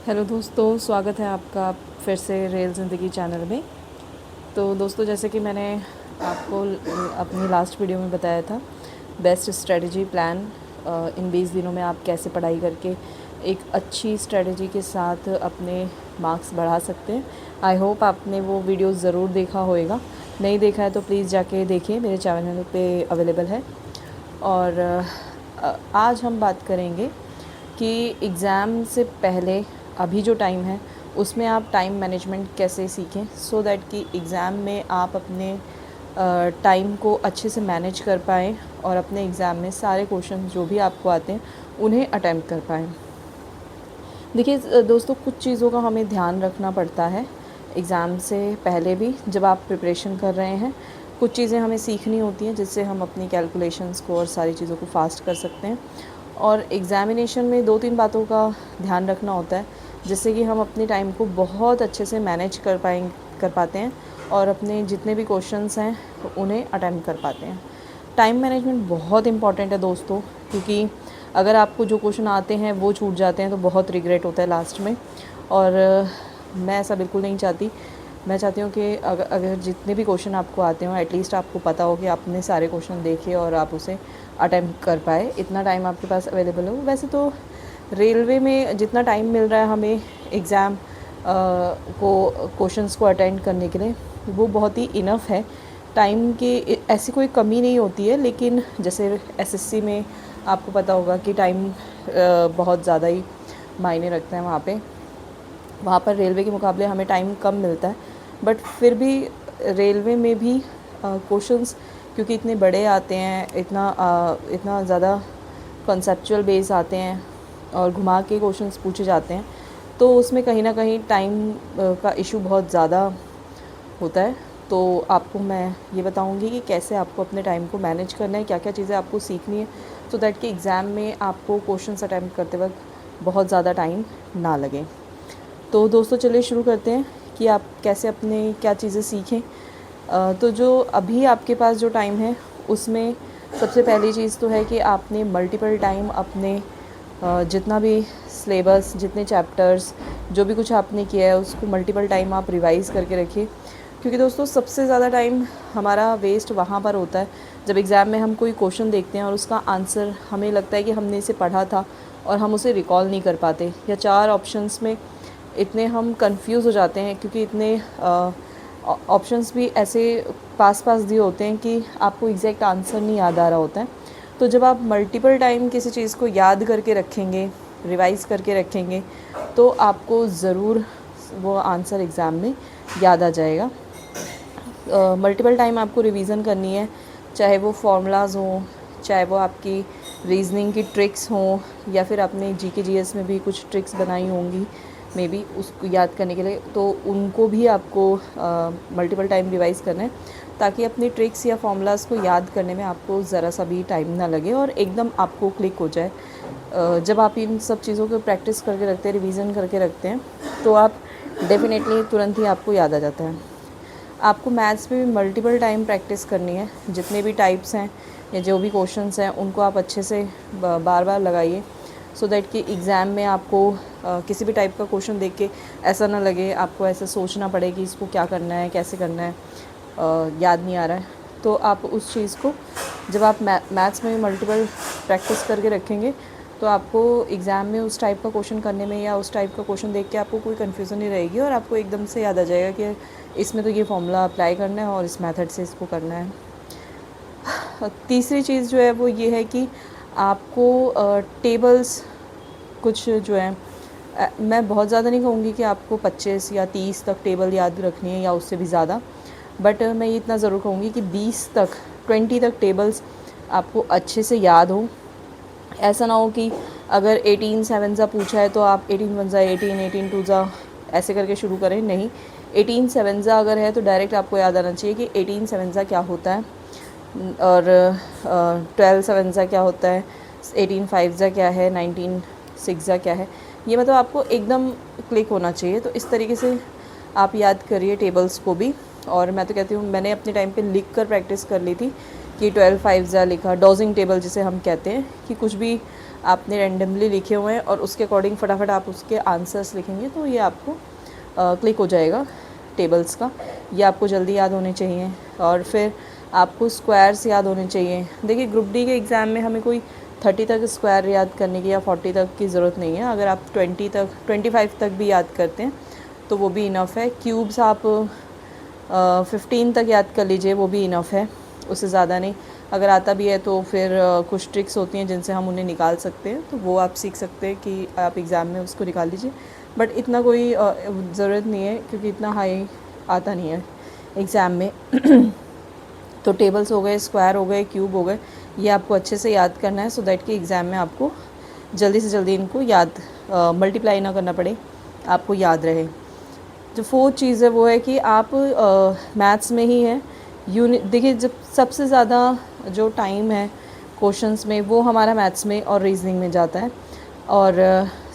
Hello दोस्तों, स्वागत है आपका फिर से रेल ज़िंदगी चैनल में। तो दोस्तों, जैसे कि मैंने आपको अपनी लास्ट वीडियो में बताया था, बेस्ट स्ट्रेटजी प्लान इन 20 दिनों में आप कैसे पढ़ाई करके एक अच्छी स्ट्रेटजी के साथ अपने मार्क्स बढ़ा सकते हैं। आई होप आपने वो वीडियो ज़रूर देखा होगा। नहीं देखा है तो प्लीज़ जाके देखिए, मेरे चैनल पे अवेलेबल है। और आज हम बात करेंगे कि एग्ज़ाम से पहले अभी जो टाइम है उसमें आप टाइम मैनेजमेंट कैसे सीखें, सो दैट कि एग्ज़ाम में आप अपने टाइम को अच्छे से मैनेज कर पाएँ और अपने एग्ज़ाम में सारे क्वेश्चन जो भी आपको आते हैं उन्हें अटेम्प्ट कर पाएँ। देखिए दोस्तों, कुछ चीज़ों का हमें ध्यान रखना पड़ता है एग्ज़ाम से पहले भी जब आप प्रिपरेशन कर रहे हैं। कुछ चीज़ें हमें सीखनी होती हैं जिससे हम अपनी कैलकुलेशंस को और सारी चीज़ों को फास्ट कर सकते हैं। और एग्ज़ामिनेशन में 2-3 बातों का ध्यान रखना होता है जिससे कि हम अपने टाइम को बहुत अच्छे से मैनेज कर पाते हैं और अपने जितने भी क्वेश्चंस हैं उन्हें अटेम्प्ट कर पाते हैं। टाइम मैनेजमेंट बहुत इम्पॉर्टेंट है दोस्तों, क्योंकि अगर आपको जो क्वेश्चन आते हैं वो छूट जाते हैं तो बहुत रिग्रेट होता है लास्ट में। और मैं ऐसा बिल्कुल नहीं चाहती। मैं चाहती हूँ कि अगर जितने भी क्वेश्चन आपको आते हों, एटलीस्ट आपको पता हो कि आपने सारे क्वेश्चन देखे और आप उसे अटेम्प्ट कर पाए, इतना टाइम आपके पास अवेलेबल हो। वैसे तो रेलवे में जितना टाइम मिल रहा है हमें एग्ज़ाम को क्वेश्चंस को अटेंड करने के लिए, वो बहुत ही इनफ है। टाइम की ऐसी कोई कमी नहीं होती है, लेकिन जैसे एसएससी में आपको पता होगा कि टाइम बहुत ज़्यादा ही मायने रखता है वहाँ पर रेलवे के मुकाबले हमें टाइम कम मिलता है। बट फिर भी रेलवे में भी क्वेश्चंस क्योंकि इतने बड़े आते हैं, इतना ज़्यादा कॉन्सेप्चुअल बेस आते हैं और घुमा के क्वेश्चंस पूछे जाते हैं, तो उसमें कहीं ना कहीं टाइम का इशू बहुत ज़्यादा होता है। तो आपको मैं ये बताऊंगी कि कैसे आपको अपने टाइम को मैनेज करना है, क्या क्या चीज़ें आपको सीखनी है, सो दैट कि एग्ज़ाम में आपको क्वेश्चंस अटैम्प्ट करते वक्त बहुत ज़्यादा टाइम ना लगे। तो दोस्तों, चलिए शुरू करते हैं कि आप कैसे अपने क्या चीज़ें सीखें। तो जो अभी आपके पास जो टाइम है उसमें सबसे पहली चीज़ तो है कि आपने मल्टीपल टाइम अपने जितना भी सिलेबस, जितने चैप्टर्स, जो भी कुछ आपने किया है उसको मल्टीपल टाइम आप रिवाइज़ करके रखिए। क्योंकि दोस्तों, सबसे ज़्यादा टाइम हमारा वेस्ट वहाँ पर होता है जब एग्ज़ाम में हम कोई क्वेश्चन देखते हैं और उसका आंसर हमें लगता है कि हमने इसे पढ़ा था और हम उसे रिकॉल नहीं कर पाते, या 4 ऑप्शंस में इतने हम कंफ्यूज हो जाते हैं क्योंकि इतने ऑप्शंस भी ऐसे पास पास दिए होते हैं कि आपको एग्जैक्ट आंसर नहीं याद आ रहा होता है। तो जब आप मल्टीपल टाइम किसी चीज़ को याद करके रखेंगे, रिवाइज़ करके रखेंगे, तो आपको ज़रूर वो आंसर एग्ज़ाम में याद आ जाएगा। मल्टीपल टाइम आपको रिवीजन करनी है, चाहे वो फार्मूलाज हों, चाहे वो आपकी रीजनिंग की ट्रिक्स हों, या फिर आपने जीके जीएस में भी कुछ ट्रिक्स बनाई होंगी मे बी उसको याद करने के लिए, तो उनको भी आपको मल्टीपल टाइम रिवाइज़ करना है, ताकि अपनी ट्रिक्स या फार्मूलाज को याद करने में आपको ज़रा सा भी टाइम ना लगे और एकदम आपको क्लिक हो जाए। जब आप इन सब चीज़ों को प्रैक्टिस करके रखते हैं, रिवीजन करके रखते हैं, तो आप डेफिनेटली तुरंत ही आपको याद आ जाता है। आपको मैथ्स में भी मल्टीपल टाइम प्रैक्टिस करनी है। जितने भी टाइप्स हैं या जो भी क्वेश्चंस हैं उनको आप अच्छे से बार बार लगाइए, सो दैट कि एग्ज़ाम में आपको किसी भी टाइप का क्वेश्चन देख के ऐसा ना लगे, आपको ऐसा सोचना पड़े कि इसको क्या करना है, कैसे करना है, याद नहीं आ रहा है। तो आप उस चीज़ को जब आप मैथ्स में मल्टीपल प्रैक्टिस करके रखेंगे, तो आपको एग्ज़ाम में उस टाइप का क्वेश्चन करने में या उस टाइप का क्वेश्चन देख के आपको कोई कन्फ्यूज़न नहीं रहेगी और आपको एकदम से याद आ जाएगा कि इसमें तो ये फॉर्मूला अप्लाई करना है और इस मेथड से इसको करना है। तीसरी चीज़ जो है वो ये है कि आपको टेबल्स कुछ जो है, मैं बहुत ज़्यादा नहीं कहूँगी कि आपको 25 या 30 तक टेबल याद रखनी है या उससे भी ज़्यादा, बट मैं ये इतना ज़रूर कहूँगी कि 20 तक टेबल्स आपको अच्छे से याद हो। ऐसा ना हो कि अगर 18 7 पूछा है तो आप 18 1 18, 18 2 ऐसे करके शुरू करें। नहीं, 18 7 अगर है तो डायरेक्ट आपको याद आना चाहिए कि 18 7 क्या होता है और 12 7 क्या होता है, 18 5 क्या है, 19 6 क्या है। ये मतलब आपको एकदम क्लिक होना चाहिए। तो इस तरीके से आप याद करिए टेबल्स को भी। और मैं तो कहती हूँ, मैंने अपने टाइम पे लिख कर प्रैक्टिस कर ली थी कि 12 5 लिखा, डॉजिंग टेबल जिसे हम कहते हैं, कि कुछ भी आपने रैंडमली लिखे हुए हैं और उसके अकॉर्डिंग फटाफट आप उसके आंसर्स लिखेंगे तो ये आपको क्लिक हो जाएगा टेबल्स का। ये आपको जल्दी याद होने चाहिए। और फिर आपको स्क्वायर्स याद होने चाहिए। देखिए ग्रुप डी के एग्ज़ाम में हमें कोई 30 तक स्क्वायर याद करने की या 40 तक की ज़रूरत नहीं है। अगर आप 25 तक भी याद करते हैं तो वो भी इनफ है। क्यूब्स आप 15 तक याद कर लीजिए, वो भी इनफ है, उससे ज़्यादा नहीं। अगर आता भी है तो फिर कुछ ट्रिक्स होती हैं जिनसे हम उन्हें निकाल सकते हैं, तो वो आप सीख सकते हैं कि आप एग्ज़ाम में उसको निकाल लीजिए। बट इतना कोई ज़रूरत नहीं है क्योंकि इतना हाई आता नहीं है एग्ज़ाम में। तो टेबल्स हो गए, स्क्वायर हो गए, क्यूब हो गए, ये आपको अच्छे से याद करना है सो दैट कि एग्ज़ाम में आपको जल्दी से जल्दी इनको याद मल्टीप्लाई ना करना पड़े, आपको याद रहे। जो फोर्थ चीज़ है वो है कि आप मैथ्स में ही है यूनिट। देखिए जब सबसे ज़्यादा जो टाइम है क्वेश्चंस में वो हमारा मैथ्स में और रीजनिंग में जाता है। और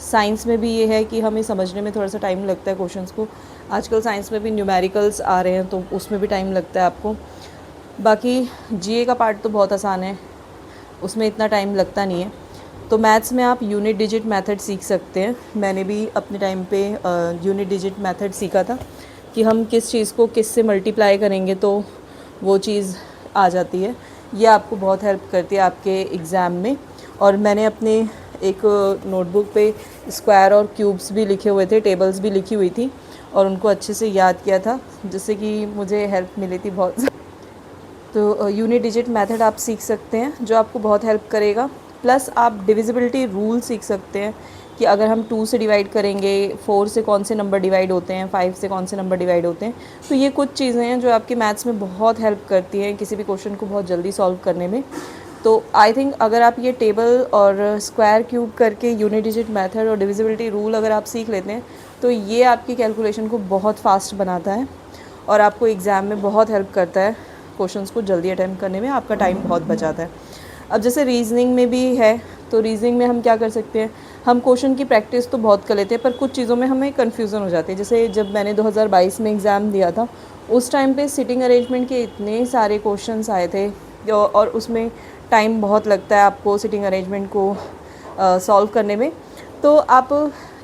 साइंस में भी ये है कि हमें समझने में थोड़ा सा टाइम लगता है क्वेश्चंस को। आजकल साइंस में भी न्यूमेरिकल्स आ रहे हैं तो उसमें भी टाइम लगता है आपको। बाकी जीए का पार्ट तो बहुत आसान है, उसमें इतना टाइम लगता नहीं है। तो मैथ्स में आप यूनिट डिजिट मेथड सीख सकते हैं। मैंने भी अपने टाइम पे यूनिट डिजिट मेथड सीखा था कि हम किस चीज़ को किस से मल्टीप्लाई करेंगे तो वो चीज़ आ जाती है। ये आपको बहुत हेल्प करती है आपके एग्ज़ाम में। और मैंने अपने एक नोटबुक पे स्क्वायर और क्यूब्स भी लिखे हुए थे, टेबल्स भी लिखी हुई थी और उनको अच्छे से याद किया था, जिससे कि मुझे हेल्प मिली थी बहुत। तो यूनिट डिजिट मेथड आप सीख सकते हैं जो आपको बहुत हेल्प करेगा। प्लस आप डिविजिबिलिटी रूल सीख सकते हैं कि अगर हम 2 से डिवाइड करेंगे, 4 से कौन से नंबर डिवाइड होते हैं, 5 से कौन से नंबर डिवाइड होते हैं। तो ये कुछ चीज़ें हैं जो आपके मैथ्स में बहुत हेल्प करती हैं किसी भी क्वेश्चन को बहुत जल्दी सॉल्व करने में। तो आई थिंक अगर आप ये टेबल और स्क्वायर क्यूब करके यूनिट डिजिट मेथड और डिविजिबिलिटी रूल अगर आप सीख लेते हैं तो ये आपकी कैलकुलेशन को बहुत फास्ट बनाता है और आपको एग्ज़ाम में बहुत हेल्प करता है क्वेश्चंस को जल्दी अटैम्प्ट करने में, आपका टाइम बहुत बचाता है। अब जैसे रीजनिंग में भी है तो रीजनिंग में हम क्या कर सकते हैं, हम क्वेश्चन की प्रैक्टिस तो बहुत कर लेते हैं पर कुछ चीज़ों में हमें कन्फ्यूज़न हो जाती है। जैसे जब मैंने 2022 में एग्ज़ाम दिया था उस टाइम पे सिटिंग अरेंजमेंट के इतने सारे क्वेश्चंस आए थे और उसमें टाइम बहुत लगता है आपको सिटिंग अरेंजमेंट को सॉल्व करने में। तो आप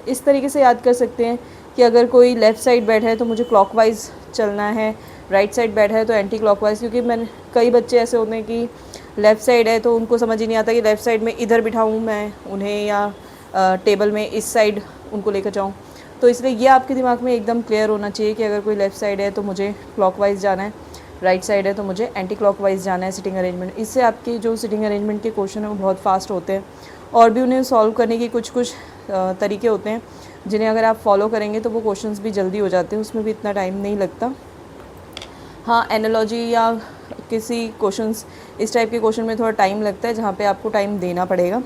इस तरीके से याद कर सकते हैं कि अगर कोई लेफ़्ट साइड बैठा है तो मुझे क्लॉकवाइज चलना है, राइट साइड बैठा है तो एंटी क्लॉकवाइज। क्योंकि मैंने कई बच्चे ऐसे होते हैं कि लेफ़्ट साइड है तो उनको समझ ही नहीं आता कि लेफ़्ट साइड में इधर बिठाऊँ मैं उन्हें या टेबल में इस साइड उनको लेकर जाऊँ। तो इसलिए ये आपके दिमाग में एकदम क्लियर होना चाहिए कि अगर कोई लेफ़्ट साइड है तो मुझे क्लॉकवाइज जाना है, राइट साइड है तो मुझे एंटी क्लॉकवाइज जाना है सिटिंग अरेंजमेंट। इससे आपके जो सिटिंग अरेंजमेंट के क्वेश्चन हैं वो बहुत फास्ट होते हैं और भी उन्हें सॉल्व करने के कुछ तरीके होते हैं जिन्हें अगर आप फॉलो करेंगे तो वो क्वेश्चंस भी जल्दी हो जाते हैं, उसमें भी इतना टाइम नहीं लगता। हाँ, एनालॉजी या किसी क्वेश्चंस इस टाइप के क्वेश्चन में थोड़ा टाइम लगता है जहाँ पे आपको टाइम देना पड़ेगा।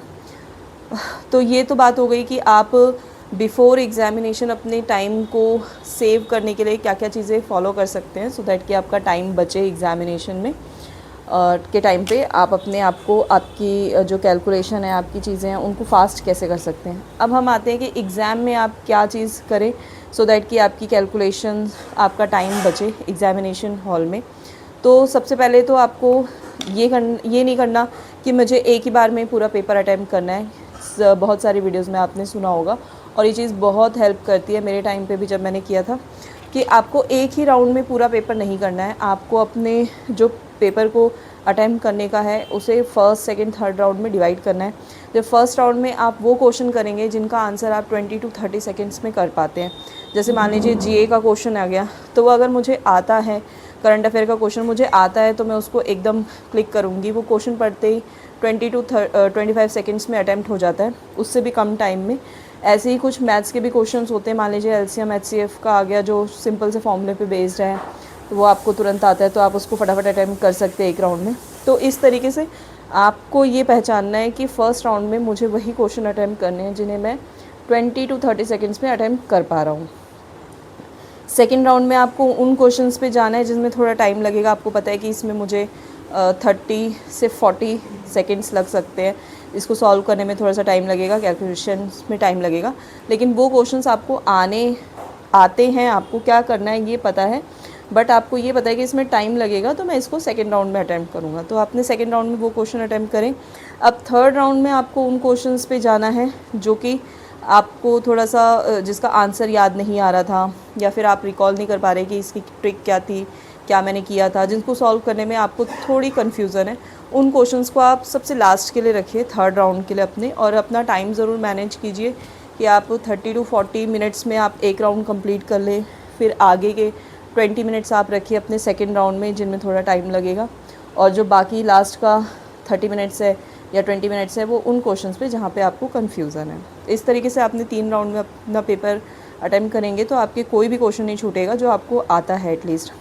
तो ये तो बात हो गई कि आप बिफ़ोर एग्ज़ामिनेशन अपने टाइम को सेव करने के लिए क्या क्या चीज़ें फॉलो कर सकते हैं सो दैट कि आपका टाइम बचे एग्ज़ामिनेशन में के टाइम पे आप अपने आप को आपकी जो कैलकुलेशन है आपकी चीज़ें हैं उनको फास्ट कैसे कर सकते हैं। अब हम आते हैं कि एग्ज़ाम में आप क्या चीज़ करें सो दैट कि आपकी कैलकुलेशन आपका टाइम बचे एग्ज़ामिनेशन हॉल में। तो सबसे पहले तो आपको ये नहीं करना कि मुझे एक ही बार में पूरा पेपर अटैम्प्ट करना है। बहुत सारी वीडियोज़ में आपने सुना होगा और ये चीज़ बहुत हेल्प करती है। मेरे टाइम पे भी जब मैंने किया था कि आपको एक ही राउंड में पूरा पेपर नहीं करना है, आपको अपने जो पेपर को अटैम्प्ट करने का है उसे फर्स्ट, सेकंड, थर्ड राउंड में डिवाइड करना है। जब फर्स्ट राउंड में आप वो क्वेश्चन करेंगे जिनका आंसर आप 20 to 30 सेकेंड्स में कर पाते हैं। जैसे मान लीजिए जीए का क्वेश्चन आ गया तो वो अगर मुझे आता है, करंट अफेयर का क्वेश्चन मुझे आता है तो मैं उसको एकदम क्लिक करूँगी। वो क्वेश्चन पढ़ते ही 20 to 25 सेकेंड्स में अटैम्प्ट हो जाता है, उससे भी कम टाइम में। ऐसे ही कुछ मैथ्स के भी क्वेश्चंस होते हैं। मान लीजिए एलसीएम एचसीएफ का आ गया जो सिंपल से फॉर्मूले पे बेस्ड है तो वो आपको तुरंत आता है तो आप उसको फटाफट अटैम्प्ट कर सकते हैं एक राउंड में। तो इस तरीके से आपको ये पहचानना है कि फ़र्स्ट राउंड में मुझे वही क्वेश्चन अटैम्प्ट करने हैं जिन्हें मैं 20 to 30 सेकेंड्स में अटैम्प्ट कर पा रहा हूँ। सेकेंड राउंड में आपको उन क्वेश्चंस पे जाना है जिसमें थोड़ा टाइम लगेगा। आपको पता है कि इसमें मुझे 30 से 40 सेकेंड्स लग सकते हैं, इसको सॉल्व करने में थोड़ा सा टाइम लगेगा, कैलकुलेशन में टाइम लगेगा। लेकिन वो क्वेश्चंस आपको आते हैं, आपको क्या करना है ये पता है बट आपको ये पता है कि इसमें टाइम लगेगा, तो मैं इसको सेकेंड राउंड में अटैम्प्ट करूँगा। तो आपने सेकेंड राउंड में वो क्वेश्चन अटैम्प्ट करें। अब थर्ड राउंड में आपको उन क्वेश्चंस पे जाना है जो कि आपको थोड़ा सा जिसका आंसर याद नहीं आ रहा था, या फिर आप रिकॉल नहीं कर पा रहे कि इसकी ट्रिक क्या थी, क्या मैंने किया था, जिनको सॉल्व करने में आपको थोड़ी कन्फ्यूज़न है। उन क्वेश्चंस को आप सबसे लास्ट के लिए रखिए, थर्ड राउंड के लिए अपने, और अपना टाइम ज़रूर मैनेज कीजिए कि आप 30 to 40 मिनट्स में आप एक राउंड कंप्लीट कर लें। फिर आगे के 20 मिनट्स आप रखिए अपने सेकेंड राउंड में, जिनमें थोड़ा टाइम लगेगा, और जो बाकी लास्ट का 30 मिनट्स है या 20 मिनट्स है वो उन क्वेश्चंस पे जहाँ पे आपको कन्फ्यूज़न है। इस तरीके से आपने 3 राउंड में अपना पेपर अटेम्प्ट करेंगे तो आपके कोई भी क्वेश्चन नहीं छूटेगा जो आपको आता है एटलीस्ट।